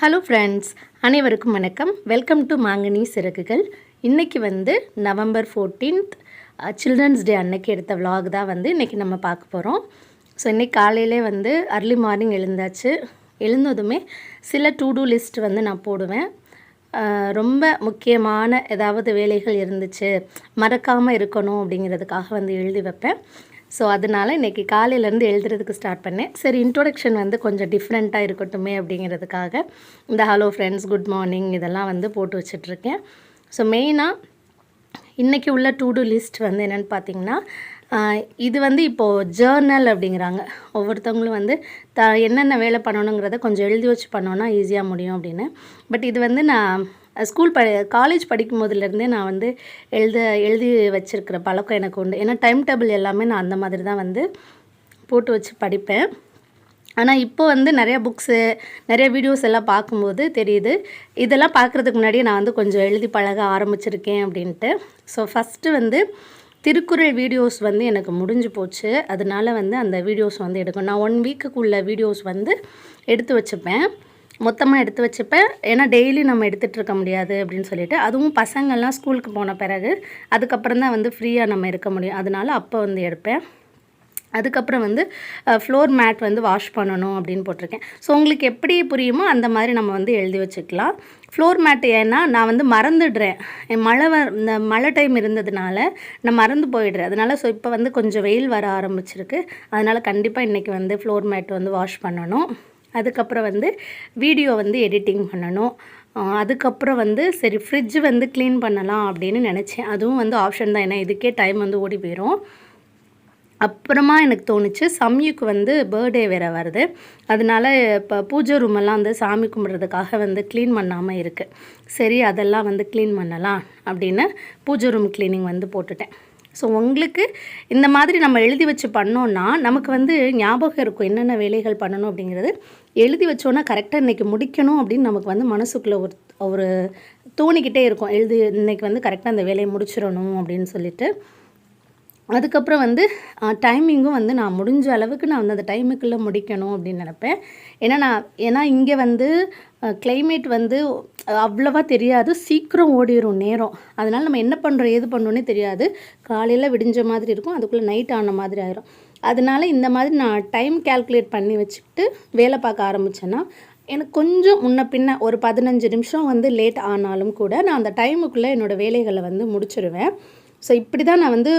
Hello friends, அனைவருக்கும் வணக்கம். Welcome to மாங்கனி சிறகுகள். இன்றைக்கி வந்து நவம்பர் 14th சில்ட்ரன்ஸ் டே அன்னைக்கு எடுத்த vlog தான் வந்து இன்றைக்கி நம்ம பார்க்க போகிறோம். ஸோ இன்றைக்கி காலையிலே வந்து அர்லி மார்னிங் எழுந்தாச்சு. எழுந்ததுமே சில டு டூ லிஸ்ட் வந்து நான் போடுவேன். ரொம்ப முக்கியமான ஏதாவது வேலைகள் இருந்துச்சு, மறக்காமல் இருக்கணும் அப்படிங்கிறதுக்காக வந்து எழுதி வைப்பேன். ஸோ அதனால் இன்றைக்கி காலையிலேருந்து எழுதுறதுக்கு ஸ்டார்ட் பண்ணேன். சரி, இன்ட்ரோடக்ஷன் வந்து கொஞ்சம் டிஃப்ரெண்ட்டாக இருக்கட்டுமே அப்படிங்கிறதுக்காக இந்த ஹலோ ஃப்ரெண்ட்ஸ், குட் மார்னிங் இதெல்லாம் வந்து போட்டு வச்சிட்ருக்கேன். ஸோ மெயினாக இன்றைக்கி உள்ள டு டூ லிஸ்ட் வந்து என்னென்னு பார்த்திங்கன்னா, இது வந்து இப்போது ஜேர்னல் அப்படிங்கிறாங்க. ஒவ்வொருத்தவங்களும் வந்து என்னென்ன வேலை பண்ணணுங்கிறத கொஞ்சம் எழுதி வச்சு பண்ணோன்னா ஈஸியாக முடியும் அப்படின்னு. பட் இது வந்து நான் காலேஜ் படிக்கும் போதுலேருந்தே நான் வந்து எழுதி வச்சுருக்கிற பழக்கம் எனக்கு உண்டு. ஏன்னா டைம் டேபிள் எல்லாமே நான் அந்த மாதிரி தான் வந்து போட்டு வச்சு படிப்பேன். ஆனால் இப்போ வந்து நிறையா புக்ஸு, நிறைய வீடியோஸ் எல்லாம் பார்க்கும்போது தெரியுது, இதெல்லாம் பார்க்குறதுக்கு முன்னாடியே நான் வந்து கொஞ்சம் எழுதி பழக ஆரம்பிச்சிருக்கேன் அப்படின்ட்டு. ஸோ ஃபஸ்ட்டு வந்து திருக்குறள் வீடியோஸ் வந்து எனக்கு முடிஞ்சு போச்சு. அதனால வந்து அந்த வீடியோஸ் வந்து எடுக்கணும். நான் 1 வீக்குக்குள்ள வீடியோஸ் வந்து எடுத்து வச்சுப்பேன், மொத்தமாக எடுத்து வச்சுப்பேன். ஏன்னா டெய்லி நம்ம எடுத்துகிட்டு இருக்க முடியாது அப்படின்னு சொல்லிட்டு, அதுவும் பசங்கள்லாம் ஸ்கூலுக்கு போன பிறகு அதுக்கப்புறம் தான் வந்து ஃப்ரீயாக நம்ம இருக்க முடியும். அதனால அப்போ வந்து எடுப்பேன். அதுக்கப்புறம் வந்து ஃப்ளோர் மேட் வந்து வாஷ் பண்ணணும் அப்படின்னு போட்டிருக்கேன். ஸோ உங்களுக்கு எப்படி புரியுமோ அந்த மாதிரி நம்ம வந்து எழுதி வச்சுக்கலாம். ஃப்ளோர் மேட் ஏன்னா நான் வந்து மறந்துடுறேன். இந்த மழை டைம் இருந்ததுனால நான் மறந்து போயிடுறேன். அதனால் ஸோ இப்போ வந்து கொஞ்சம் வெயில் வர ஆரம்பிச்சிருக்கு. அதனால் கண்டிப்பாக இன்றைக்கி வந்து ஃப்ளோர் மேட் வந்து வாஷ் பண்ணணும். அதுக்கப்புறம் வந்து வீடியோ வந்து எடிட்டிங் பண்ணணும். அதுக்கப்புறம் வந்து சரி ஃப்ரிட்ஜ் வந்து க்ளீன் பண்ணலாம் அப்படின்னு நினச்சேன். அதுவும் வந்து ஆப்ஷன் தான், ஏன்னா இதுக்கே டைம் வந்து ஓடி போயிடும். அப்புறமா எனக்கு தோணுச்சு, சம்யுக்கு வந்து பர்த்டே வேறு வருது. அதனால் இப்போ பூஜை ரூமெல்லாம் வந்து சாமி கும்பிட்றதுக்காக வந்து க்ளீன் பண்ணாமல் இருக்குது. சரி அதெல்லாம் வந்து க்ளீன் பண்ணலாம் அப்படின்னு பூஜை ரூம் க்ளீனிங் வந்து போட்டுட்டேன். ஸோ உங்களுக்கு இந்த மாதிரி நம்ம எழுதி வச்சு பண்ணோன்னா நமக்கு வந்து ஞாபகம் இருக்கும் என்னென்ன வேலைகள் பண்ணணும் அப்படிங்கிறது. எழுதி வச்சோன்னா கரெக்டாக இன்றைக்கி முடிக்கணும் அப்படின்னு நமக்கு வந்து மனசுக்குள்ளே ஒரு தோணிக்கிட்டே இருக்கும். இன்றைக்கி வந்து கரெக்டாக அந்த வேலையை முடிச்சிடணும் அப்படின்னு சொல்லிட்டு. அதுக்கப்புறம் வந்து டைமிங்கும் வந்து நான் முடிஞ்ச அளவுக்கு நான் வந்து அந்த டைமுக்குள்ளே முடிக்கணும் அப்படின்னு நினப்பேன். ஏன்னா இங்கே வந்து கிளைமேட் வந்து அவ்வளோவா தெரியாது, சீக்கிரம் ஓடிடும் நேரம். அதனால் நம்ம என்ன பண்ணுறோம் ஏது பண்ணுறோன்னே தெரியாது. காலையில் விடிஞ்ச மாதிரி இருக்கும், அதுக்குள்ளே நைட் ஆன மாதிரி ஆயிரும். அதனால இந்த மாதிரி நான் டைம் கால்குலேட் பண்ணி வச்சுக்கிட்டு வேலை பார்க்க ஆரம்பித்தேன்னா எனக்கு கொஞ்சம் முன்ன பின்ன ஒரு 15 நிமிஷம் வந்து லேட் ஆனாலும் கூட நான் அந்த டைமுக்குள்ளே என்னோடய வேலைகளை வந்து முடிச்சிடுவேன். ஸோ இப்படி தான் நான் வந்து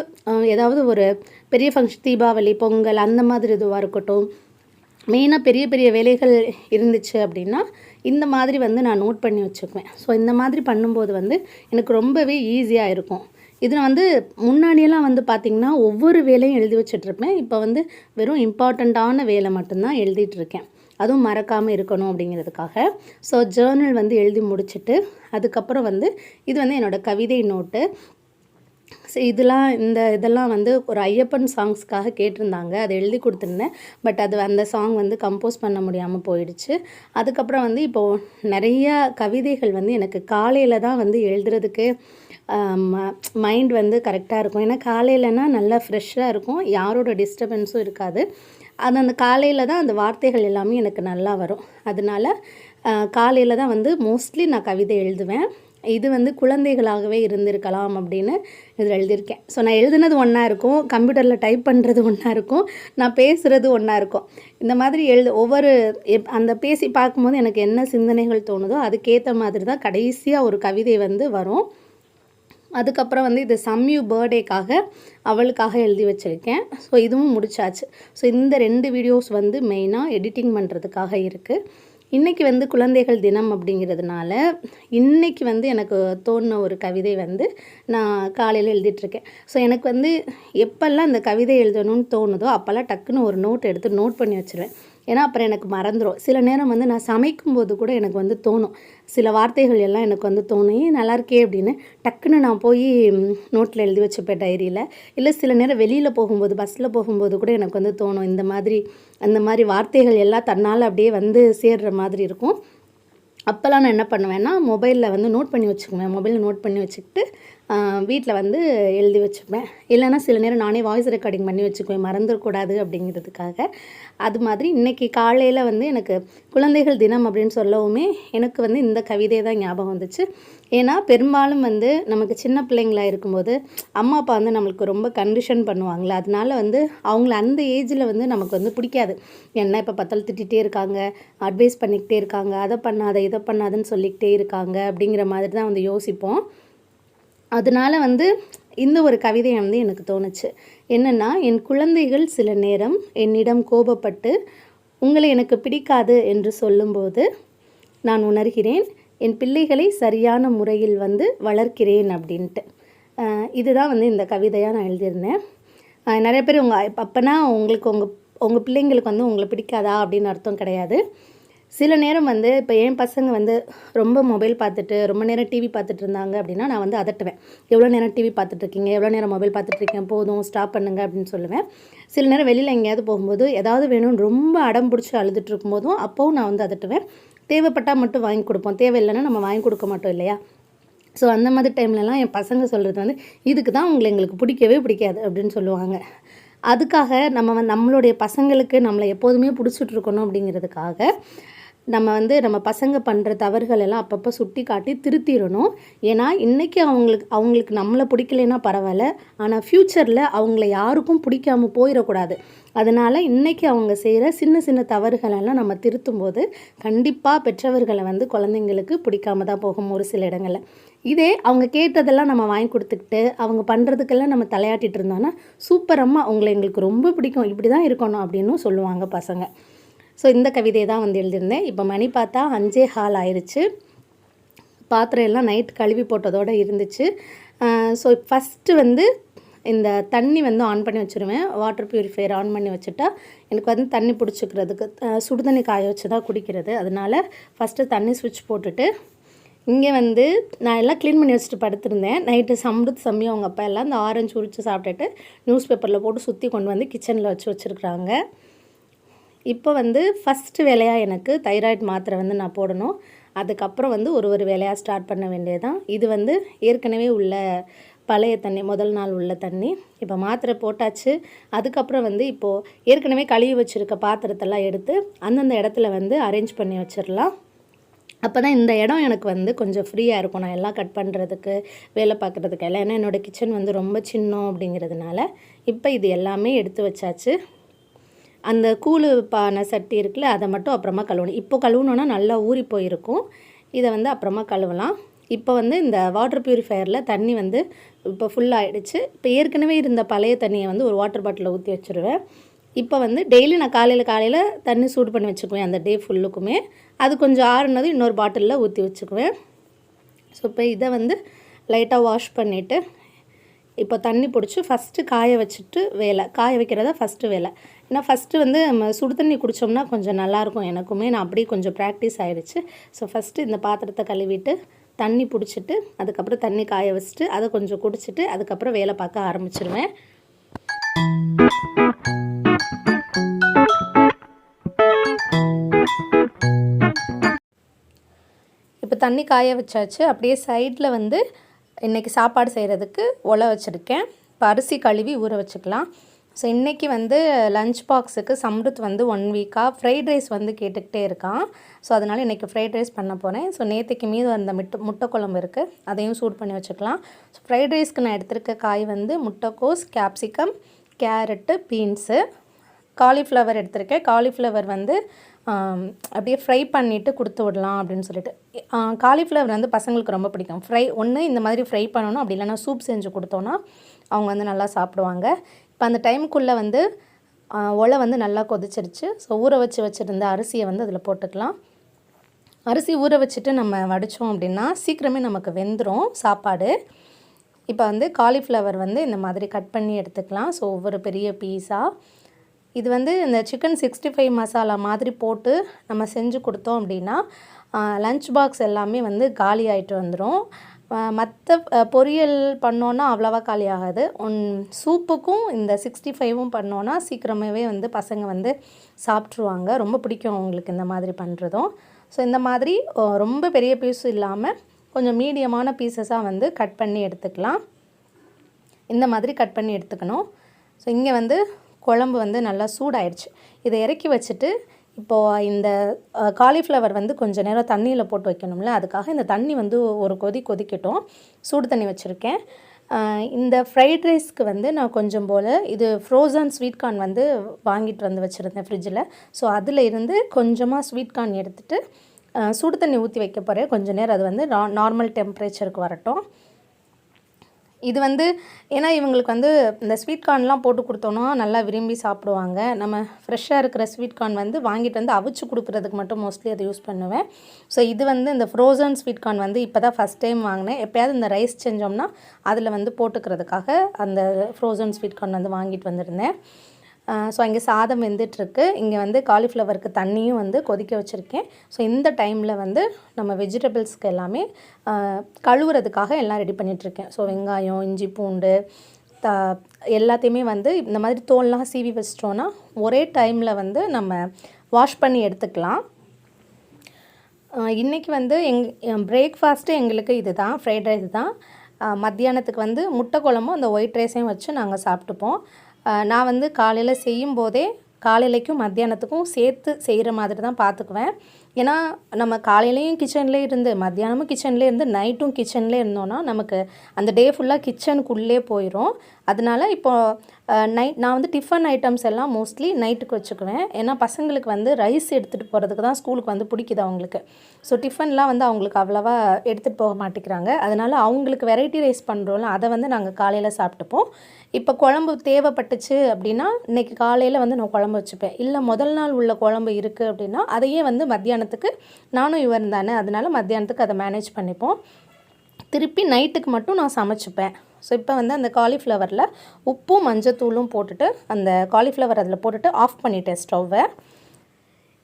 ஏதாவது ஒரு பெரிய ஃபங்க்ஷன், தீபாவளி, பொங்கல் அந்த மாதிரி இதுவாக இருக்கட்டும், மெயினாக பெரிய பெரிய வேலைகள் இருந்துச்சு அப்படின்னா இந்த மாதிரி வந்து நான் நோட் பண்ணி வச்சுக்குவேன். ஸோ இந்த மாதிரி பண்ணும்போது வந்து எனக்கு ரொம்பவே ஈஸியாக இருக்கும். இதில் வந்து முன்னாடியெல்லாம் வந்து பார்த்திங்கன்னா ஒவ்வொரு வேலையும் எழுதி வச்சிட்ருப்பேன். இப்போ வந்து வெறும் இம்பார்ட்டண்ட்டான வேலை மட்டும்தான் எழுதிட்டுருக்கேன், அதுவும் மறக்காமல் இருக்கணும் அப்படிங்கிறதுக்காக. ஸோ ஜேர்னல் வந்து எழுதி முடிச்சுட்டு அதுக்கப்புறம் வந்து இது வந்து என்னோடய கவிதை நோட்டு. ஸோ இதெல்லாம் வந்து ஒரு ஐயப்பன் சாங்ஸ்க்காக கேட்டிருந்தாங்க, அதை எழுதி கொடுத்துருந்தேன். பட் அந்த சாங் வந்து கம்போஸ் பண்ண முடியாமல் போயிடுச்சு. அதுக்கப்புறம் வந்து இப்போது நிறையா கவிதைகள் வந்து எனக்கு காலையில் தான் வந்து எழுதுறதுக்கு மைண்ட் வந்து கரெக்டாக இருக்கும். ஏன்னா காலையிலனா நல்லா ஃப்ரெஷ்ஷாக இருக்கும், யாரோட டிஸ்டர்பன்ஸும் இருக்காது. அந்த காலையில் தான் அந்த வார்த்தைகள் எல்லாமே எனக்கு நல்லா வரும். அதனால காலையில் தான் வந்து மோஸ்ட்லி நான் கவிதை எழுதுவேன். இது வந்து குழந்தைகளாகவே இருந்திருக்கலாம் அப்படின்னு இதில் எழுதியிருக்கேன். ஸோ நான் எழுதுனது ஒன்றா இருக்கும், கம்ப்யூட்டரில் டைப் பண்ணுறது ஒன்றா இருக்கும், நான் பேசுகிறது ஒன்றா இருக்கும். இந்த மாதிரி அந்த பேசி பார்க்கும்போது எனக்கு என்ன சிந்தனைகள் தோணுதோ அதுக்கேற்ற மாதிரி தான் கடைசியாக ஒரு கவிதை வந்து வரும். அதுக்கப்புறம் வந்து இது சம்யு பர்த்டேக்காக அவளுக்காக எழுதி வச்சுருக்கேன். ஸோ இதுவும் முடிச்சாச்சு. ஸோ இந்த 2 வீடியோஸ் வந்து மெயினாக எடிட்டிங் பண்ணுறதுக்காக இருக்குது. இன்றைக்கி வந்து குழந்தைகள் தினம் அப்படிங்கிறதுனால இன்றைக்கி வந்து எனக்கு தோணின ஒரு கவிதை வந்து நான் காலையில் எழுதிட்டுருக்கேன். ஸோ எனக்கு வந்து எப்போல்லாம் இந்த கவிதை எழுதணும்னு தோணுதோ அப்போல்லாம் டக்குன்னு ஒரு நோட் பண்ணி வச்சுருவேன். ஏன்னா அப்புறம் எனக்கு மறந்துடும். சில நேரம் வந்து நான் சமைக்கும்போது கூட எனக்கு வந்து தோணும், சில வார்த்தைகள் எல்லாம் எனக்கு வந்து தோணும், நல்லாயிருக்கே அப்படின்னு டக்குன்னு நான் போய் நோட்டில் எழுதி வச்சுப்பேன், டைரியில். இல்லை சில நேரம் வெளியில் போகும்போது, பஸ்ஸில் போகும்போது கூட எனக்கு வந்து தோணும், அந்த மாதிரி வார்த்தைகள் எல்லாம் தன்னால் அப்படியே வந்து சேர்ற மாதிரி இருக்கும். அப்போல்லாம் நான் என்ன பண்ணுவேன்னா மொபைலில் வந்து நோட் பண்ணி வச்சுக்குவேன். மொபைலில் நோட் பண்ணி வச்சுக்கிட்டு வீட்டில் வந்து எழுதி வச்சுப்பேன். இல்லைனா சில நேரம் நானே வாய்ஸ் ரெக்கார்டிங் பண்ணி வச்சுக்குவேன், மறந்துடக்கூடாது அப்படிங்கிறதுக்காக. அது மாதிரி இன்றைக்கி காலையில் வந்து எனக்கு குழந்தைகள் தினம் அப்படின்னு சொல்லவுமே எனக்கு வந்து இந்த கவிதை தான் ஞாபகம் வந்துச்சு. ஏன்னா பெரும்பாலும் வந்து நமக்கு சின்ன பிள்ளைங்களா இருக்கும்போது அம்மா அப்பா வந்து நம்மளுக்கு ரொம்ப கண்டிஷன் பண்ணுவாங்களே, அதனால வந்து அவங்கள அந்த ஏஜில் வந்து நமக்கு வந்து பிடிக்காது. என்ன இப்போ பார்த்தாலும் திட்டிகிட்டே இருக்காங்க, அட்வைஸ் பண்ணிக்கிட்டே இருக்காங்க, அதை பண்ணாத இதை பண்ணாதுன்னு சொல்லிக்கிட்டே இருக்காங்க அப்படிங்கிற மாதிரி தான் வந்து யோசிப்போம். அதனால வந்து இந்த ஒரு கவிதை வந்து எனக்கு தோணுச்சு. என்னென்னா, என் குழந்தைகள் சில நேரம் என்னிடம் கோபப்பட்டு உங்களை எனக்கு பிடிக்காது என்று சொல்லும்போது நான் உணர்கிறேன் என் பிள்ளைகளை சரியான முறையில் வந்து வளர்க்கிறேன் அப்படின்ட்டு. இதுதான் வந்து இந்த கவிதையாக நான் எழுதியிருந்தேன். நிறைய பேர் அப்போனா உங்களுக்கு உங்கள் பிள்ளைங்களுக்கு வந்து உங்களை பிடிக்காதா அப்படின்னு அர்த்தம் கிடையாது. சில நேரம் வந்து இப்போ என் பசங்க வந்து ரொம்ப மொபைல் பார்த்துட்டு ரொம்ப நேரம் டிவி பார்த்துட்டு இருந்தாங்க அப்படின்னா நான் வந்து அதட்டுவேன். எவ்வளோ நேரம் டிவி பார்த்துட்ருக்கீங்க, எவ்வளோ நேரம் மொபைல் பார்த்துட்ருக்கீங்க, போதும் ஸ்டாப் பண்ணுங்க அப்படின்னு சொல்லுவேன். சில நேரம் வெளியில் எங்கேயாவது போகும்போது ஏதாவது வேணும்னு ரொம்ப அடம் பிடிச்சி அழுதுட்டு இருக்கும்போதும் அப்போவும் நான் வந்து அதட்டுவேன். தேவைப்பட்டால் மட்டும் வாங்கி கொடுப்போம், தேவையில்லைன்னா நம்ம வாங்கி கொடுக்க மாட்டோம் இல்லையா? ஸோ அந்த மாதிரி டைம்லலாம் என் பசங்க சொல்கிறது வந்து இதுக்கு தான் எங்களுக்கு பிடிக்கவே பிடிக்காது அப்படின்னு சொல்லுவாங்க. அதுக்காக நம்மளுடைய பசங்களுக்கு நம்மளை எப்போதுமே பிடிச்சிட்டு இருக்கணும் அப்படிங்கிறதுக்காக நம்ம பசங்க பண்ணுற தவறுகள் எல்லாம் அப்பப்போ சுட்டி காட்டி திருத்திடணும். ஏன்னா இன்றைக்கி அவங்களுக்கு நம்மளை பிடிக்கலைன்னா பரவாயில்ல, ஆனால் ஃப்யூச்சரில் அவங்கள யாருக்கும் பிடிக்காமல் போயிடக்கூடாது. அதனால் இன்றைக்கி அவங்க செய்கிற சின்ன சின்ன தவறுகளெல்லாம் நம்ம திருத்தும் போது கண்டிப்பாக பெற்றவர்களை வந்து குழந்தைங்களுக்கு பிடிக்காம தான் போகும் ஒரு சில இடங்களில். இதே அவங்க கேட்டதெல்லாம் நம்ம வாங்கி கொடுத்துக்கிட்டு அவங்க பண்ணுறதுக்கெல்லாம் நம்ம தலையாட்டிகிட்டு இருந்தோன்னா சூப்பரம்மா உங்களை எங்களுக்கு ரொம்ப பிடிக்கும், இப்படி தான் இருக்கணும் அப்படின்னும் சொல்லுவாங்க பசங்க. ஸோ இந்த கவிதையை தான் வந்து எழுதியிருந்தேன். இப்போ மணி பார்த்தா 5:15 ஆயிடுச்சு. பாத்திரம் எல்லாம் நைட் கழுவி போட்டதோடு இருந்துச்சு. ஸோ ஃபஸ்ட்டு வந்து இந்த தண்ணி வந்து ஆன் பண்ணி வச்சுருவேன். வாட்டர் ப்யூரிஃபையர் ஆன் பண்ணி வச்சுட்டா எனக்கு வந்து தண்ணி பிடிச்சிக்கிறதுக்கு சுடுதண்ணி காய வச்சு தான் குடிக்கிறது. அதனால் ஃபஸ்ட்டு தண்ணி ஸ்விட்ச் போட்டுட்டு இங்கே வந்து நான் எல்லாம் க்ளீன் பண்ணி வச்சுட்டு படுத்திருந்தேன். நைட்டு சம்மி அவங்க அப்பா எல்லாம் இந்த ஆரஞ்சு உரித்து சாப்பிட்டுட்டு நியூஸ் பேப்பரில் போட்டு சுற்றி கொண்டு வந்து கிச்சனில் வச்சுருக்குறாங்க. இப்போ வந்து ஃபஸ்ட்டு வேலையாக எனக்கு தைராய்டு மாத்திரை வந்து நான் போடணும். அதுக்கப்புறம் வந்து ஒரு வேலையாக ஸ்டார்ட் பண்ண வேண்டியது தான். இது வந்து ஏற்கனவே உள்ள பழைய தண்ணி, முதல் நாள் உள்ள தண்ணி. இப்போ மாத்திரை போட்டாச்சு. அதுக்கப்புறம் வந்து இப்போது ஏற்கனவே கழுவி வச்சுருக்க பாத்திரத்தெல்லாம் எடுத்து அந்தந்த இடத்துல வந்து அரேஞ்ச் பண்ணி வச்சிடலாம். அப்போ தான் இந்த இடம் எனக்கு வந்து கொஞ்சம் ஃப்ரீயாக இருக்கும், நான் எல்லாம் கட் பண்ணுறதுக்கு வேலை பார்க்குறதுக்கு எல்லாம். ஏன்னா என்னோடய கிச்சன் வந்து ரொம்ப சின்னம் அப்படிங்கிறதுனால இப்போ இது எல்லாமே எடுத்து வச்சாச்சு. அந்த கூழு பானை சட்டி இருக்குல்ல, அதை மட்டும் அப்புறமா கழுவணும். இப்போ கழுவுனோன்னா நல்லா ஊறி போயிருக்கும். இதை வந்து அப்புறமா கழுவலாம். இப்போ வந்து இந்த வாட்டர் ப்யூரிஃபையரில் தண்ணி வந்து இப்போ ஃபுல்லாகிடுச்சு. இப்போ ஏற்கனவே இருந்த பழைய தண்ணியை வந்து ஒரு வாட்டர் பாட்டிலில் ஊற்றி வச்சுருவேன். இப்போ வந்து டெய்லி நான் காலையில் தண்ணி சூடு பண்ணி வச்சுக்குவேன் அந்த டே ஃபுல்லுக்குமே. அது கொஞ்சம் ஆறுனதும் இன்னொரு பாட்டிலில் ஊற்றி வச்சுக்குவேன். ஸோ இப்போ இதை வந்து லைட்டாக வாஷ் பண்ணிவிட்டு இப்போ தண்ணி பிடிச்சி ஃபஸ்ட்டு காய வச்சுட்டு காய வைக்கிறதா ஃபஸ்ட்டு வேலை. ஏன்னா ஃபஸ்ட்டு வந்து நம்ம சுடு தண்ணி குடித்தோம்னா கொஞ்சம் நல்லாயிருக்கும் எனக்குமே. நான் அப்படியே கொஞ்சம் ப்ராக்டிஸ் ஆகிடுச்சு. ஸோ ஃபஸ்ட்டு இந்த பாத்திரத்தை கழுவிட்டு தண்ணி பிடிச்சிட்டு அதுக்கப்புறம் தண்ணி காய வச்சுட்டு அதை கொஞ்சம் குடிச்சிட்டு அதுக்கப்புறம் வேலை பார்க்க ஆரம்பிச்சிருவேன். இப்போ தண்ணி காய வச்சாச்சு. அப்படியே சைடில் வந்து இன்றைக்கி சாப்பாடு செய்கிறதுக்கு ஒலை வச்சுருக்கேன். இப்போ அரிசி கழுவி ஊற வச்சுக்கலாம். ஸோ இன்றைக்கி வந்து லஞ்ச் பாக்ஸுக்கு சம்ருத் வந்து 1 வீக்காக ஃப்ரைட் ரைஸ் வந்து கேட்டுக்கிட்டே இருக்கான். ஸோ அதனால் இன்றைக்கி ஃப்ரைட் ரைஸ் பண்ண போகிறேன். ஸோ நேற்றுக்கு மீது அந்த முட்டை குழம்பு இருக்குது, அதையும் சூட் பண்ணி வச்சுக்கலாம். ஸோ ஃப்ரைட் ரைஸ்க்கு நான் எடுத்திருக்க காய் வந்து முட்டைக்கோஸ், கேப்சிகம், கேரட்டு, பீன்ஸு, காலிஃப்ளவர் எடுத்திருக்கேன். காலிஃப்ளவர் வந்து அப்படியே ஃப்ரை பண்ணிவிட்டு கொடுத்து விடலாம் அப்படின்னு சொல்லிட்டு. காலிஃப்ளவர் வந்து பசங்களுக்கு ரொம்ப பிடிக்கும். ஒன்று இந்த மாதிரி ஃப்ரை பண்ணணும், அப்படி இல்லைனா சூப் செஞ்சு கொடுத்தோன்னா அவங்க வந்து நல்லா சாப்பிடுவாங்க. இப்போ அந்த டைமுக்குள்ளே வந்து ஒலை வந்து நல்லா கொதிச்சிருச்சு. ஸோ ஊற வச்சுருந்த அரிசியை வந்து அதில் போட்டுக்கலாம். அரிசி ஊற வச்சுட்டு நம்ம வடித்தோம் அப்படின்னா சீக்கிரமே நமக்கு வெந்துடும் சாப்பாடு. இப்போ வந்து காலிஃப்ளவர் வந்து இந்த மாதிரி கட் பண்ணி எடுத்துக்கலாம். ஸோ ஒவ்வொரு பெரிய பீஸாக இது வந்து இந்த சிக்கன் 65 மசாலா மாதிரி போட்டு நம்ம செஞ்சு கொடுத்தோம் அப்படின்னா லஞ்ச் பாக்ஸ் எல்லாமே வந்து காலி ஆகிட்டு வந்துடும். மற்ற பொரியல் பண்ணோன்னா அவ்வளோவா காலி ஆகாது. சூப்புக்கும் இந்த 65ம் பண்ணோன்னா சீக்கிரமாகவே வந்து பசங்க வந்து சாப்பிட்ருவாங்க. ரொம்ப பிடிக்கும் அவங்களுக்கு இந்த மாதிரி பண்ணுறதும். ஸோ இந்த மாதிரி ரொம்ப பெரிய பீஸும் இல்லாமல் கொஞ்சம் மீடியமான பீசஸாக வந்து கட் பண்ணி எடுத்துக்கலாம். இந்த மாதிரி கட் பண்ணி எடுத்துக்கணும். ஸோ இங்கே வந்து குழம்பு வந்து நல்லா சூடாயிடுச்சு. இதை இறக்கி வச்சுட்டு இப்போது இந்த காலிஃப்ளவர் வந்து கொஞ்சம் நேரம் தண்ணியில் போட்டு வைக்கணும்ல, அதுக்காக இந்த தண்ணி வந்து ஒரு கொதிக்கட்டும். சூடு தண்ணி வச்சுருக்கேன். இந்த ஃப்ரைட் ரைஸ்க்கு வந்து நான் கொஞ்சம் போல் இது ஃப்ரோசன் ஸ்வீட் கார்ன் வந்து வாங்கிட்டு வந்து வச்சுருந்தேன் ஃப்ரிட்ஜில். ஸோ அதில் இருந்து கொஞ்சமாக ஸ்வீட் கார்ன் எடுத்துகிட்டு சுடு தண்ணி ஊற்றி வைக்க போகிறேன். கொஞ்சம் நேரம் அது வந்து நார்மல் டெம்பரேச்சருக்கு வரட்டும். இது வந்து ஏன்னா இவங்களுக்கு வந்து இந்த ஸ்வீட் கார்ன்லாம் போட்டு கொடுத்தோன்னா நல்லா விரும்பி சாப்பிடுவாங்க. நம்ம ஃப்ரெஷ்ஷாக இருக்கிற ஸ்வீட் கார்ன் வந்து வாங்கிட்டு வந்து அவிச்சு கொடுக்குறதுக்கு மட்டும் மோஸ்ட்லி அதை யூஸ் பண்ணுவேன். ஸோ இது வந்து இந்த ஃப்ரோசன் ஸ்வீட் கார்ன் வந்து இப்போ தான் ஃபஸ்ட் டைம் வாங்கினேன். எப்போயாவது இந்த ரைஸ் செஞ்சோம்னா அதில் வந்து போட்டுக்கிறதுக்காக அந்த ஃப்ரோசன் ஸ்வீட் கார்ன் வந்து வாங்கிட்டு வந்திருந்தேன். ஸோ இங்கே சாதம் வெந்துட்டுருக்கு. இங்கே வந்து காலிஃப்ளவருக்கு தண்ணியும் வந்து கொதிக்க வச்சுருக்கேன். ஸோ இந்த டைமில் வந்து நம்ம வெஜிடபிள்ஸ்க்கு எல்லாமே கழுவுறதுக்காக எல்லாம் ரெடி பண்ணிகிட்ருக்கேன். ஸோ வெங்காயம், இஞ்சி, பூண்டு எல்லாத்தையுமே வந்து இந்த மாதிரி தோல்லாம் சீவி வச்சிட்டோன்னா ஒரே டைமில் வந்து நம்ம வாஷ் பண்ணி எடுத்துக்கலாம். இன்றைக்கி வந்து பிரேக்ஃபாஸ்ட்டு எங்களுக்கு இது தான், ஃப்ரைட் ரைஸ் தான். மத்தியானத்துக்கு வந்து முட்டை குழம்பும் அந்த ஒயிட் ரைஸையும் வச்சு நாங்கள் சாப்பிட்டுப்போம். நான் வந்து காலையில் செய்யும்போதே காலையிலைக்கும் மத்தியானத்துக்கும் சேர்த்து செய்கிற மாதிரி தான் பார்த்துக்குவேன். ஏன்னா நம்ம காலையிலையும் கிச்சன்லேயே இருந்து மத்தியானமும் கிச்சன்லேயே இருந்து நைட்டும் கிச்சன்லேயே இருந்தோன்னா நமக்கு அந்த டே ஃபுல்லாக கிச்சனுக்குள்ளே போயிடும். அதனால இப்போது நான் வந்து டிஃபன் ஐட்டம்ஸ் எல்லாம் மோஸ்ட்லி நைட்டுக்கு வச்சுக்குவேன். ஏன்னா பசங்களுக்கு வந்து ரைஸ் எடுத்துகிட்டு போகிறதுக்கு தான் ஸ்கூலுக்கு வந்து பிடிக்குது அவங்களுக்கு. ஸோ டிஃபன்லாம் வந்து அவங்களுக்கு அவ்வளோவா எடுத்துகிட்டு போக மாட்டேங்கிறாங்க. அதனால் அவங்களுக்கு வெரைட்டி ரைஸ் பண்ணுறோம்ல, அதை வந்து நாங்கள் காலையில் சாப்பிட்டுப்போம். இப்போ குழம்பு தேவைப்பட்டுச்சு அப்படின்னா இன்றைக்கி காலையில் வந்து நான் குழம்பு வச்சுப்பேன். இல்லை முதல் நாள் உள்ள குழம்பு இருக்குது அப்படின்னா அதையே வந்து மத்தியானத்துக்கு நானும் இவர் தானே, அதனால் மத்தியானத்துக்கு அதை மேனேஜ் பண்ணிப்போம். திருப்பி நைட்டுக்கு மட்டும் நான் சமைச்சிப்பேன். ஸோ இப்போ வந்து அந்த காலிஃப்ளவரில் உப்பும் மஞ்சத்தூளும் போட்டுட்டு அந்த காலிஃப்ளவர் அதில் போட்டுட்டு ஆஃப் பண்ணிட்டேன் ஸ்டவ்வை.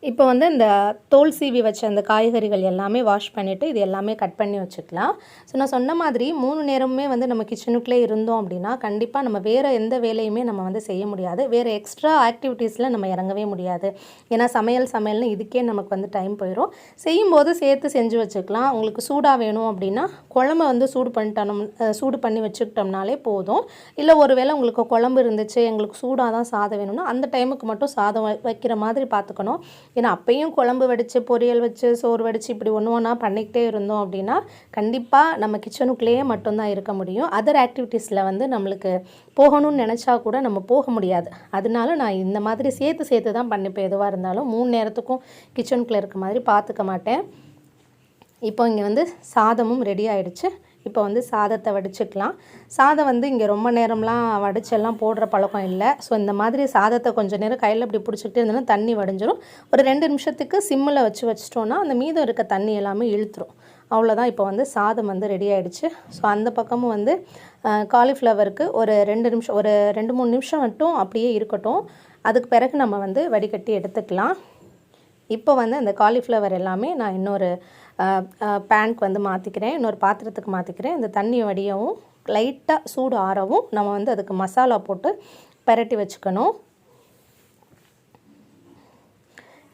இப்போ வந்து இந்த தோல் சீவி வச்ச அந்த காய்கறிகள் எல்லாமே வாஷ் பண்ணிவிட்டு இது எல்லாமே கட் பண்ணி வச்சுக்கலாம். ஸோ நான் சொன்ன மாதிரி 3 நேரமுமே வந்து நம்ம கிச்சனுக்குள்ளே இருந்தோம் அப்படின்னா கண்டிப்பாக நம்ம வேறு எந்த வேலையுமே நம்ம வந்து செய்ய முடியாது. வேறு எக்ஸ்ட்ரா ஆக்டிவிட்டீஸில் நம்ம இறங்கவே முடியாது. ஏன்னா சமையல்னு இதுக்கே நமக்கு வந்து டைம் போயிடும். செய்யும்போது சேர்த்து செஞ்சு வச்சுக்கலாம். உங்களுக்கு சூடாக வேணும் அப்படின்னா குழம்பு வந்து சூடு பண்ணி வச்சுக்கிட்டோம்னாலே போதும். இல்லை ஒரு வேளை உங்களுக்கு குழம்பு இருந்துச்சு, எங்களுக்கு சூடாக தான் சாதம் வேணும்னா அந்த டைமுக்கு மட்டும் சாதம் வைக்கிற மாதிரி பார்த்துக்கணும். ஏன்னா அப்பையும் குழம்பு வடித்து, பொரியல் வச்சு, சோறு வடித்து இப்படி ஒன்றா பண்ணிக்கிட்டே இருந்தோம் அப்படின்னா கண்டிப்பாக நம்ம கிச்சனுக்குள்ளேயே மட்டும்தான் இருக்க முடியும். அதர் ஆக்டிவிட்டீஸில் வந்து நம்மளுக்கு போகணும்னு நினச்சா கூட நம்ம போக முடியாது. அதனால நான் இந்த மாதிரி சேர்த்து தான் பண்ணிப்பேன். எதுவாக இருந்தாலும் 3 நேரத்துக்கும் கிச்சனுக்குள்ளே இருக்க மாதிரி பார்த்துக்க மாட்டேன். இப்போ இங்கே வந்து சாதமும் ரெடி ஆகிடுச்சு. இப்போ வந்து சாதத்தை வடிச்சுக்கலாம். சாதம் வந்து இங்கே ரொம்ப நேரம்லாம் வடிச்செல்லாம் போடுற பழக்கம் இல்லை. ஸோ இந்த மாதிரி சாதத்தை கொஞ்சம் நேரம் கையில் இப்படி பிடிச்சிக்கிட்டே இருந்தோன்னா தண்ணி வடிஞ்சிரும். ஒரு 2 நிமிஷத்துக்கு சிம்மில் வச்சிட்டோன்னா அந்த மீதம் இருக்க தண்ணி எல்லாமே இழுத்துரும். அவ்வளோதான். இப்போ வந்து சாதம் வந்து ரெடி ஆகிடுச்சு. ஸோ அந்த பக்கமும் வந்து காலிஃப்ளவருக்கு ஒரு 2-3 நிமிஷம் மட்டும் அப்படியே இருக்கட்டும். அதுக்கு பிறகு நம்ம வந்து வடிகட்டி எடுத்துக்கலாம். இப்போ வந்து அந்த காலிஃப்ளவர் எல்லாமே நான் இன்னொரு பேனுக்கு வந்து மாற்றிக்கிறேன், இன்னொரு பாத்திரத்துக்கு மாற்றிக்கிறேன். இந்த தண்ணி வடியவும் லைட்டாக சூடு ஆறவும் நம்ம வந்து அதுக்கு மசாலா போட்டு பெரட்டி வச்சுக்கணும்.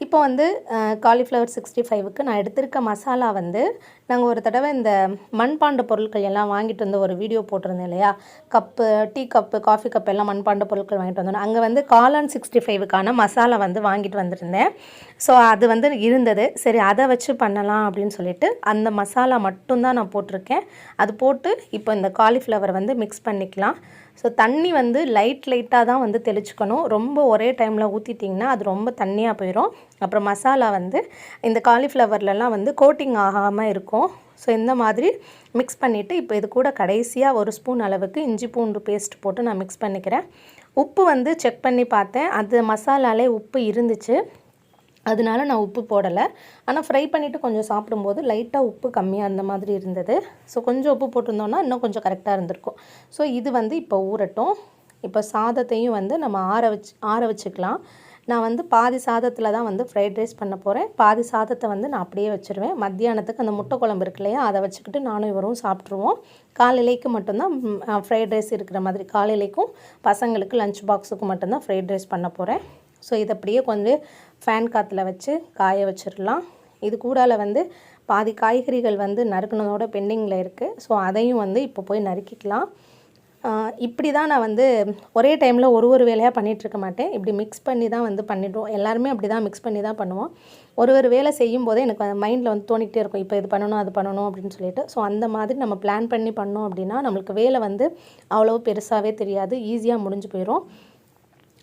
இப்போ வந்து காலிஃப்ளவர் 65க்கு நான் எடுத்திருக்க மசாலா வந்து நாங்கள் ஒரு தடவை இந்த மண்பாண்ட பொருட்கள் எல்லாம் வாங்கிட்டு வந்து ஒரு வீடியோ போட்டிருந்தேன் இல்லையா, cup, tea cup, coffee cup எல்லாம் மண்பாண்ட பொருட்கள் வாங்கிட்டு வந்தோம். அங்கே வந்து காளான் 65க்கான மசாலா வந்து வாங்கிட்டு வந்திருந்தேன். ஸோ அது வந்து இருந்தது. சரி அதை வச்சு பண்ணலாம் அப்படின்னு சொல்லிட்டு அந்த மசாலா மட்டும்தான் நான் போட்டிருக்கேன். அது போட்டு இப்போ இந்த காலிஃப்ளவர் வந்து மிக்ஸ் பண்ணிக்கலாம். ஸோ தண்ணி வந்து லைட்டாக தான் வந்து தெளிச்சுக்கணும். ரொம்ப ஒரே டைமில் ஊற்றிட்டிங்கன்னா அது ரொம்ப தண்ணியாக போயிடும். அப்புறம் மசாலா வந்து இந்த காலிஃப்ளவர்லலாம் வந்து கோட்டிங் ஆகாமல் இருக்கும். ஸோ இந்த மாதிரி மிக்ஸ் பண்ணிவிட்டு இப்போ இது கூட கடைசியாக 1 ஸ்பூன் அளவுக்கு இஞ்சி பூண்டு பேஸ்ட் போட்டு நான் மிக்ஸ் பண்ணிக்கிறேன். உப்பு வந்து செக் பண்ணி பார்த்தேன். அது மசாலாலே உப்பு இருந்துச்சு, அதனால நான் உப்பு போடலை. ஆனால் ஃப்ரை பண்ணிவிட்டு கொஞ்சம் சாப்பிடும்போது லைட்டாக உப்பு கம்மியாக இருந்த மாதிரி இருந்தது. ஸோ கொஞ்சம் உப்பு போட்டிருந்தோன்னா இன்னும் கொஞ்சம் கரெக்டாக இருந்திருக்கும். ஸோ இது வந்து இப்போ ஊறட்டும். இப்போ சாதத்தையும் வந்து நம்ம ஆற வச்சுக்கலாம். நான் வந்து பாதி சாதத்தில் தான் வந்து ஃப்ரைட் ரைஸ் பண்ண போகிறேன். பாதி சாதத்தை வந்து நான் அப்படியே வச்சுருவேன். மத்தியானத்துக்கு அந்த முட்டை குழம்பு இருக்கு இல்லையா, அதை வச்சுக்கிட்டு நானும் இவரும் சாப்பிட்ருவோம். காலையிலைக்கு மட்டும்தான் ஃப்ரைட் ரைஸ் இருக்கிற மாதிரி, காலையிலைக்கும் பசங்களுக்கு லஞ்ச் பாக்ஸுக்கு மட்டும்தான் ஃப்ரைட் ரைஸ் பண்ண போகிறேன். ஸோ இதை அப்படியே கொஞ்சம் ஃபேன் காற்றுல வச்சு காய வச்சிடலாம். இது கூடால வந்து பாதி காய்கறிகள் வந்து நறுக்குனதோட பெண்டிங்கில் இருக்குது. ஸோ அதையும் வந்து இப்போ போய் நறுக்கிக்கலாம். இப்படி தான் நான் வந்து ஒரே டைமில் ஒரு வேலையாக பண்ணிகிட்ருக்க மாட்டேன். இப்படி மிக்ஸ் பண்ணி தான் வந்து பண்ணிடுவோம். எல்லாருமே அப்படி தான் மிக்ஸ் பண்ணி தான் பண்ணுவோம். ஒரு வேலை செய்யும் போதே எனக்கு மைண்டில் வந்து தோணிக்கிட்டே இருக்கும், இப்போ இது பண்ணணும் அது பண்ணணும் அப்படின்னு சொல்லிட்டு. ஸோ அந்த மாதிரி நம்ம பிளான் பண்ணி பண்ணோம் அப்படின்னா நம்மளுக்கு வேலை வந்து அவ்வளோ பெருசாகவே தெரியாது, ஈஸியாக முடிஞ்சு போயிடும்.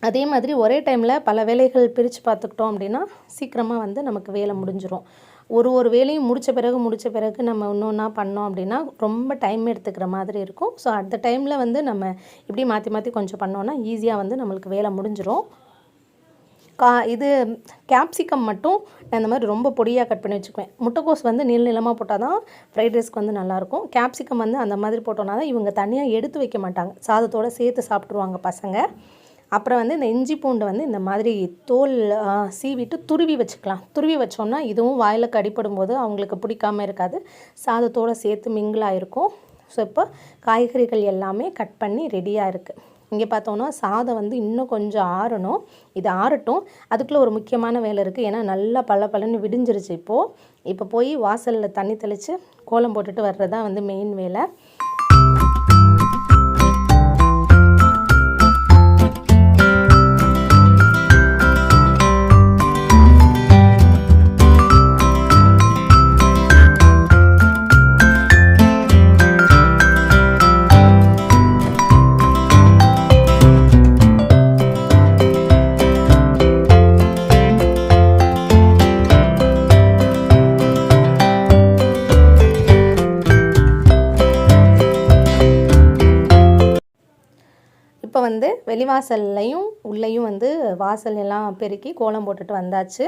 அதே மாதிரி ஒரே டைமில் பல வேலைகள் பிரித்து பார்த்துக்கிட்டோம் அப்படின்னா சீக்கிரமாக வந்து நமக்கு வேலை முடிஞ்சிடும். ஒரு வேலையும் முடித்த பிறகு நம்ம இன்னொன்றா பண்ணோம் அப்படின்னா ரொம்ப டைம் எடுத்துக்கிற மாதிரி இருக்கும். ஸோ அந்த டைமில் வந்து நம்ம இப்படி மாற்றி கொஞ்சம் பண்ணோன்னா ஈஸியாக வந்து நம்மளுக்கு வேலை முடிஞ்சிடும். இது கேப்சிகம் மட்டும் நான் இந்த மாதிரி ரொம்ப பொடியாக கட் பண்ணி வச்சுக்குவேன். முட்டைக்கோஸ் வந்து நீளமாக போட்டால் தான் ஃப்ரைட் ரைஸ்க்கு வந்து நல்லாயிருக்கும். கேப்சிகம் வந்து அந்த மாதிரி போட்டோன்னா தான் இவங்க தனியாக எடுத்து வைக்க மாட்டாங்க, சாதத்தோடு சேர்த்து சாப்பிட்ருவாங்க பசங்க. அப்புறம் வந்து இந்த இஞ்சி பூண்டு வந்து இந்த மாதிரி தோல் சீவிட்டு துருவி வச்சுக்கலாம். துருவி வச்சோம்னா இதுவும் வாயில் கடிப்படும் போது அவங்களுக்கு பிடிக்காமல் இருக்காது, சாதத்தோடு சேர்த்து மிங்கிளாக இருக்கும். ஸோ இப்போ காய்கறிகள் எல்லாமே கட் பண்ணி ரெடியாக இருக்குது. இங்கே பார்த்தோன்னா சாதம் வந்து இன்னும் கொஞ்சம் ஆறணும். இது ஆறட்டும். அதுக்குள்ளே ஒரு முக்கியமான வேலை இருக்குது. ஏன்னா நல்லா பல்லன்னு விடிஞ்சிருச்சு. இப்போ போய் வாசலில் தண்ணி தெளித்து கோலம் போட்டுட்டு வர்றது தான் வந்து மெயின் வேலை. இப்போ வந்து வெளிவாசல்லையும் உள்ளேயும் வந்து வாசல் எல்லாம் பெருக்கி கோலம் போட்டுட்டு வந்தாச்சு.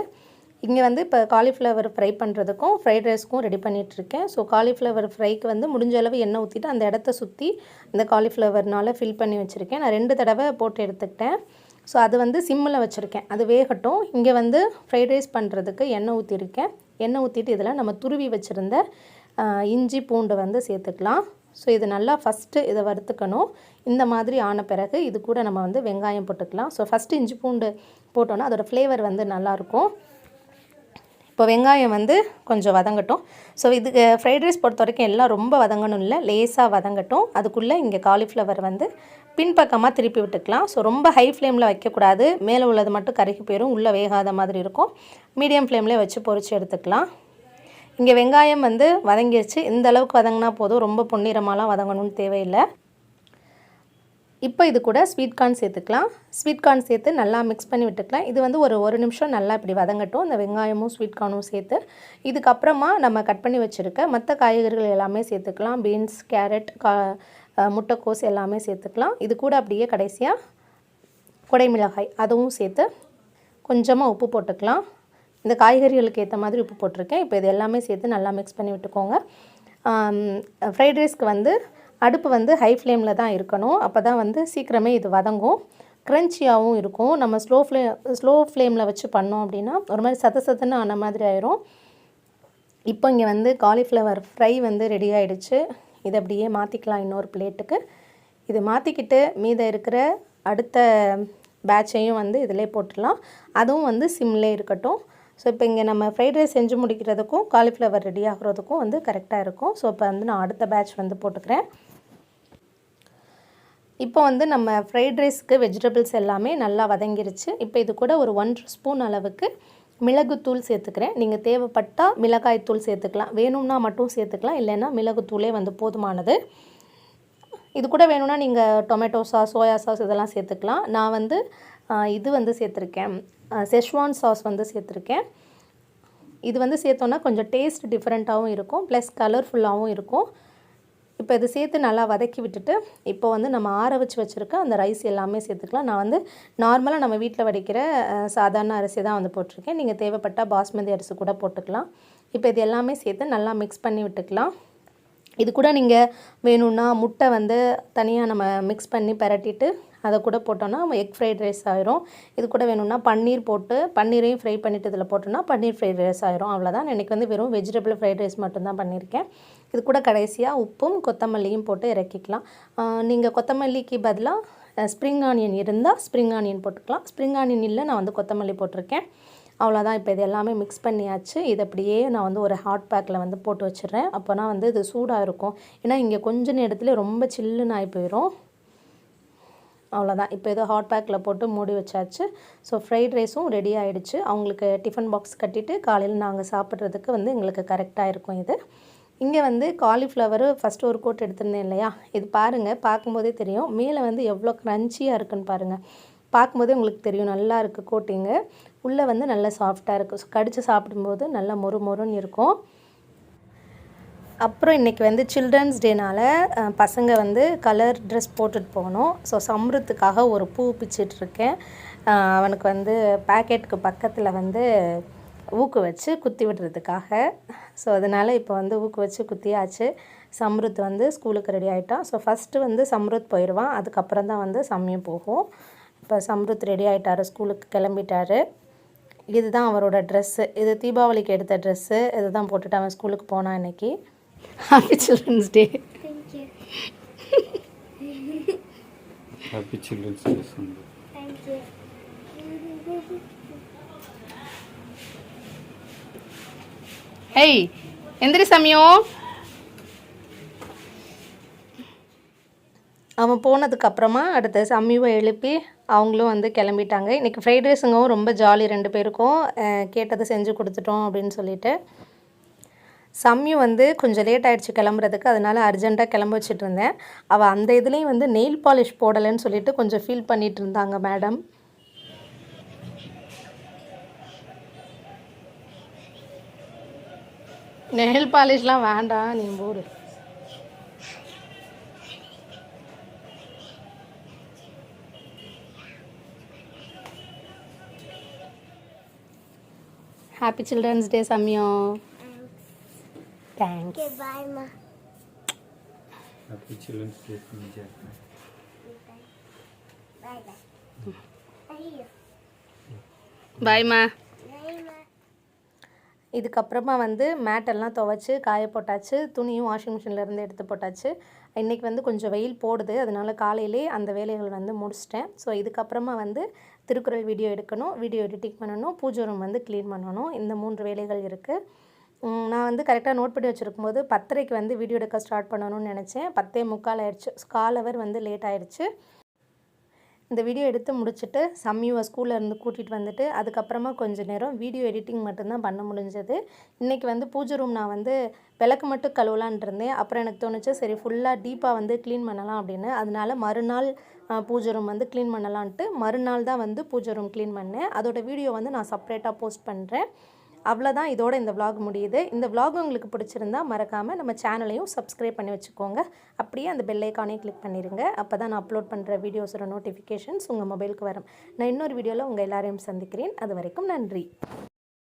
இங்கே வந்து இப்போ காலிஃப்ளவர் ஃப்ரை பண்ணுறதுக்கும் ஃப்ரைட் ரைஸ்க்கும் ரெடி பண்ணிகிட்ருக்கேன். ஸோ காலிஃப்ளவர் ஃப்ரைக்கு வந்து முடிஞ்ச அளவு எண்ணெய் ஊற்றிட்டு அந்த இடத்த சுற்றி இந்த காலிஃப்ளவர்னால் ஃபில் பண்ணி வச்சுருக்கேன். நான் 2 தடவை போட்டு எடுத்துக்கிட்டேன். ஸோ அது வந்து சிம்மில் வச்சுருக்கேன், அது வேகட்டும். இங்கே வந்து ஃப்ரைட் ரைஸ் பண்ணுறதுக்கு எண்ணெய் ஊற்றிருக்கேன். எண்ணெய் ஊற்றிட்டு இதில் நம்ம துருவி வச்சுருந்த இஞ்சி பூண்டு வந்து சேர்த்துக்கலாம். ஸோ இது நல்லா ஃபஸ்ட்டு இதை வறுத்துக்கணும். இந்த மாதிரி ஆன பிறகு இது கூட நம்ம வந்து வெங்காயம் போட்டுக்கலாம். ஸோ ஃபஸ்ட்டு இஞ்சி பூண்டு போட்டோன்னா அதோடய ஃப்ளேவர் வந்து நல்லாயிருக்கும். இப்போ வெங்காயம் வந்து கொஞ்சம் வதங்கட்டும். ஸோ இதுக்கு ஃப்ரைட் ரைஸ் பொறுத்த வரைக்கும் எல்லாம் ரொம்ப வதங்கணும் இல்லை, லேசாக வதங்கட்டும். அதுக்குள்ளே இங்கே காலிஃப்ளவர் வந்து பின்பக்கமாக திருப்பி விட்டுக்கலாம். ஸோ ரொம்ப ஹை ஃப்ளேமில் வைக்கக்கூடாது, மேலே உள்ளது மட்டும் கருகி போயிடும், உள்ளே வேகாத மாதிரி இருக்கும். மீடியம் ஃப்ளேம்லேயே வச்சு பொரித்து எடுத்துக்கலாம். இங்கே வெங்காயம் வந்து வதங்கிடுச்சு. இந்த அளவுக்கு வதங்கினா போதும், ரொம்ப பொன்னிறமாலாம் வதங்கணும்னு தேவையில்லை. இப்போ இது கூட ஸ்வீட் கார்ன் சேர்த்துக்கலாம். ஸ்வீட் கார்ன் சேர்த்து நல்லா மிக்ஸ் பண்ணி விட்டுக்கலாம். இது வந்து ஒரு நிமிஷம் நல்லா இப்படி வதங்கட்டும், இந்த வெங்காயமும் ஸ்வீட் கார்னும் சேர்த்து. இதுக்கப்புறமா நம்ம கட் பண்ணி வச்சுருக்க மற்ற காய்கறிகள் எல்லாமே சேர்த்துக்கலாம். பீன்ஸ், கேரட், முட்டைக்கோஸ் எல்லாமே சேர்த்துக்கலாம். இது கூட அப்படியே கடைசியாக குடைமிளகாய் அதுவும் சேர்த்து கொஞ்சமாக உப்பு போட்டுக்கலாம். இந்த காய்கறிகளுக்கு ஏற்ற மாதிரி உப்பு போட்டிருக்கேன். இப்போ இது எல்லாமே சேர்த்து நல்லா மிக்ஸ் பண்ணி விட்டுக்கோங்க. ஃப்ரைட் ரைஸ்க்கு வந்து அடுப்பு வந்து ஹை ஃப்ளேமில் தான் இருக்கணும், அப்போ தான் வந்து சீக்கிரமே இது வதங்கும், க்ரன்ச்சியாகவும் இருக்கும். நம்ம ஸ்லோ ஃப்ளேமில் வச்சு பண்ணோம் அப்படின்னா ஒரு மாதிரி சத்தன்னு ஆன மாதிரி ஆயிரும். இப்போ இங்கே வந்து காலிஃப்ளவர் ஃப்ரை வந்து ரெடி ஆகிடுச்சு. இதை அப்படியே மாற்றிக்கலாம் இன்னொரு பிளேட்டுக்கு. இது மாற்றிக்கிட்டு மீத இருக்கிற அடுத்த பேட்சையும் வந்து இதிலே போட்டுடலாம். அதுவும் வந்து சிம்லே இருக்கட்டும். ஸோ இப்போ இங்கே நம்ம ஃப்ரைட் ரைஸ் செஞ்சு முடிக்கிறதுக்கும் காலிஃப்ளவர் ரெடி ஆகிறதுக்கும் வந்து கரெக்டாக இருக்கும். ஸோ இப்போ வந்து நான் அடுத்த பேட்ச் வந்து போட்டுக்கிறேன். இப்போ வந்து நம்ம ஃப்ரைட் ரைஸ்க்கு வெஜிடபிள்ஸ் எல்லாமே நல்லா வதங்கிருச்சு. இப்போ இது கூட ஒரு 1 ஸ்பூன் அளவுக்கு மிளகுத்தூள் சேர்த்துக்கிறேன். நீங்கள் தேவைப்பட்டால் மிளகாய் தூள் சேர்த்துக்கலாம், வேணும்னா மட்டும் சேர்த்துக்கலாம், இல்லைன்னா மிளகுத்தூளே வந்து போதுமானது. இது கூட வேணும்னா நீங்கள் டொமேட்டோ சாஸ், சோயா சாஸ் இதெல்லாம் சேர்த்துக்கலாம். நான் வந்து இது வந்து சேர்த்துருக்கேன், செஷ்வான் சாஸ் வந்து சேர்த்துருக்கேன். இது வந்து சேர்த்தோன்னா கொஞ்சம் டேஸ்ட் டிஃப்ரெண்ட்டாகவும் இருக்கும், ப்ளஸ் கலர்ஃபுல்லாகவும் இருக்கும். இப்போ இது சேர்த்து நல்லா வதக்கி விட்டுட்டு இப்போ வந்து நம்ம ஆற வச்சுருக்க அந்த ரைஸ் எல்லாமே சேர்த்துக்கலாம். நான் வந்து நார்மலாக நம்ம வீட்டில் வடிக்கிற சாதாரண அரிசி தான் வந்து போட்டிருக்கேன். நீங்கள் தேவைப்பட்டால் பாஸ்மதி அரிசி கூட போட்டுக்கலாம். இப்போ இது எல்லாமே சேர்த்து நல்லா மிக்ஸ் பண்ணி விட்டுக்கலாம். இது கூட நீங்கள் வேணும்னா முட்டை வந்து தனியாக நம்ம மிக்ஸ் பண்ணி பரட்டிட்டு அதை கூட போட்டோன்னா எக் ஃப்ரைட் ரைஸ் ஆயிரும். இது கூட வேணும்னா பன்னீர் போட்டு பன்னீரையும் ஃப்ரை பண்ணிவிட்டு இதில் போட்டோன்னா பன்னீர் ஃப்ரைட் ரைஸ் ஆயிரும். அவ்வளோதான். இன்றைக்கி வந்து வெறும் வெஜிடபிள் ஃப்ரைட் ரைஸ் மட்டும்தான் பண்ணியிருக்கேன். இது கூட கடைசியாக உப்பும் கொத்தமல்லியும் போட்டு இறக்கிக்கலாம். நீங்கள் கொத்தமல்லிக்கு பதிலாக ஸ்ப்ரிங் ஆனியன் இருந்தால் ஸ்ப்ரிங் ஆனியன் போட்டுக்கலாம். ஸ்ப்ரிங் ஆனியன் இல்லை, நான் வந்து கொத்தமல்லி போட்டிருக்கேன். அவ்வளோதான். இப்போ இது எல்லாமே மிக்ஸ் பண்ணியாச்சு. இது அப்படியே நான் வந்து ஒரு ஹாட் பேக்கில் வந்து போட்டு வச்சிடுறேன். அப்போனா வந்து இது சூடாக இருக்கும். ஏன்னா இங்கே கொஞ்ச நேரத்தில் ரொம்ப சில்லுன்னு ஆகி போயிடும். அவ்வளோதான். இப்போ இதை ஹாட் பேக்கில் போட்டு மூடி வச்சாச்சு. ஸோ ஃப்ரைட் ரைஸும் ரெடி ஆகிடுச்சு. அவங்களுக்கு டிஃபன் பாக்ஸ் கட்டிட்டு காலையில் நாங்கள் சாப்பிட்றதுக்கு வந்து எங்களுக்கு கரெக்டாக இருக்கும் இது. இங்கே வந்து காலிஃப்ளவர் ஃபஸ்ட்டு ஒரு கோட் எடுத்திருந்தேன் இல்லையா, இது பாருங்கள், பார்க்கும்போதே தெரியும். மேலே வந்து எவ்வளோ க்ரன்ச்சியாக இருக்குன்னு பாருங்கள். பார்க்கும்போதே உங்களுக்கு தெரியும், நல்லா இருக்குது கோட்டிங்கு. உள்ளே வந்து நல்லா சாஃப்டாக இருக்குது. கடித்து சாப்பிடும்போது நல்லா மொறு மொறுன்னு இருக்கும். அப்புறம் இன்றைக்கி வந்து சில்ட்ரன்ஸ் டேனால் பசங்க வந்து கலர் ட்ரெஸ் போட்டுட்டு போகணும். ஸோ சம்ருத்துக்காக ஒரு பூ பிச்சிட்ருக்கேன். அவனுக்கு வந்து பேக்கெட்டுக்கு பக்கத்தில் வந்து ஊக்கு வச்சு குத்தி விடுறதுக்காக. ஸோ அதனால் இப்போ வந்து ஊக்கு வச்சு குத்தியாச்சு. சம்ருத் வந்து ஸ்கூலுக்கு ரெடி ஆகிட்டான். ஸோ ஃபஸ்ட்டு வந்து சம்ருத் போயிடுவான், அதுக்கப்புறம் தான் வந்து சம்யம் போகும். இப்போ சம்ருத் ரெடி ஆகிட்டார், ஸ்கூலுக்கு கிளம்பிட்டார். இதுதான் அவரோட ட்ரெஸ்ஸு. இது தீபாவளிக்கு எடுத்த ட்ரெஸ்ஸு. இது தான் போட்டுட்டு அவன் ஸ்கூலுக்கு போனான் இன்றைக்கி. Happy Children's Day. Thank you. Happy Children's Day. Thank you. Hey, எந்திரி சமயம். அவன் போனதுக்கப்புறமா அடுத்த சம்யுவை எழுப்பி அவங்களும் வந்து கிளம்பிட்டாங்க. இன்றைக்கி ஃப்ரைட் ரைஸுங்கவும் ரொம்ப ஜாலி 2 பேருக்கும். கேட்டதை செஞ்சு கொடுத்துட்டோம் அப்படின்னு சொல்லிட்டு. சம்யு வந்து கொஞ்சம் லேட் ஆகிடுச்சு கிளம்புறதுக்கு, அதனால் அர்ஜெண்ட்டாக கிளம்ப வச்சுட்டு இருந்தேன். அவள் அந்த இதுலேயும் வந்து நெயில் பாலிஷ் போடலைன்னு சொல்லிட்டு கொஞ்சம் ஃபீல் பண்ணிகிட்டு இருந்தாங்க மேடம். நெயில் பாலிஷ்லாம் வேண்டாம், நீ போடு. ஹாப்பி சில்ட்ரன்ஸ் டே சம்யம். Thanks. Okay, bye, Ma. Happy Children's Day. Bye, bye. பாய்மா. Bye, Ma. இதுக்கப்புறமா வந்து மேட்டெல்லாம் துவைச்சி காய போட்டாச்சு. துணியும் வாஷிங் மிஷின்லேருந்து எடுத்து போட்டாச்சு. இன்றைக்கி வந்து கொஞ்சம் வெயில் போடுது, அதனால் காலையிலே அந்த வேலைகள் வந்து முடிச்சிட்டேன். ஸோ இதுக்கப்புறமா வந்து திருக்குறள் வீடியோ எடுக்கணும், வீடியோ எடிட்டிங் பண்ணணும், பூஜை ரூம் வந்து க்ளீன் பண்ணணும். இந்த 3 வேலைகள் இருக்குது. நான் வந்து கரெக்டாக நோட் பண்ணி வச்சுருக்கும்போது 10:30க்கு வந்து வீடியோ எடுக்க ஸ்டார்ட் பண்ணணும்னு நினச்சேன். 10:45 ஆயிடுச்சு. கால் ஹவர் வந்து லேட் ஆயிடுச்சு. இந்த வீடியோ எடுத்து முடிச்சுட்டு சம்யுவை ஸ்கூலில் இருந்து கூட்டிகிட்டு வந்துட்டு அதுக்கப்புறமா கொஞ்சம் நேரம் வீடியோ எடிட்டிங் மட்டும்தான் பண்ண முடிஞ்சது. இன்றைக்கி வந்து பூஜை ரூம் நான் வந்து விளக்கு மட்டும் கழுவலான் இருந்தேன். அப்புறம் எனக்கு தோணுச்சு, சரி ஃபுல்லாக டீப்பாக வந்து க்ளீன் பண்ணலாம் அப்படின்னு. அதனால மறுநாள் பூஜை ரூம் வந்து க்ளீன் பண்ணலான்ட்டு மறுநாள் தான் வந்து பூஜை ரூம் க்ளீன் பண்ணேன். அதோட வீடியோ வந்து நான் செப்பரேட்டாக போஸ்ட் பண்ணுறேன். அவ்வளோதான், இதோட இந்த vlog முடியுது. இந்த vlog உங்களுக்கு பிடிச்சிருந்தா மறக்காமல் நம்ம சேனலையும் சப்ஸ்கிரைப் பண்ணி வச்சுக்கோங்க. அப்படியே அந்த பெல் ஐக்கானையும் கிளிக் பண்ணிடுங்க. அப்போ தான் நான் அப்லோட் பண்ணுற வீடியோஸோட நோட்டிஃபிகேஷன்ஸ் உங்கள் மொபைலுக்கு வரும். நான் இன்னொரு வீடியோவில் உங்கள் எல்லாரையும் சந்திக்கிறேன். அது வரைக்கும் நன்றி.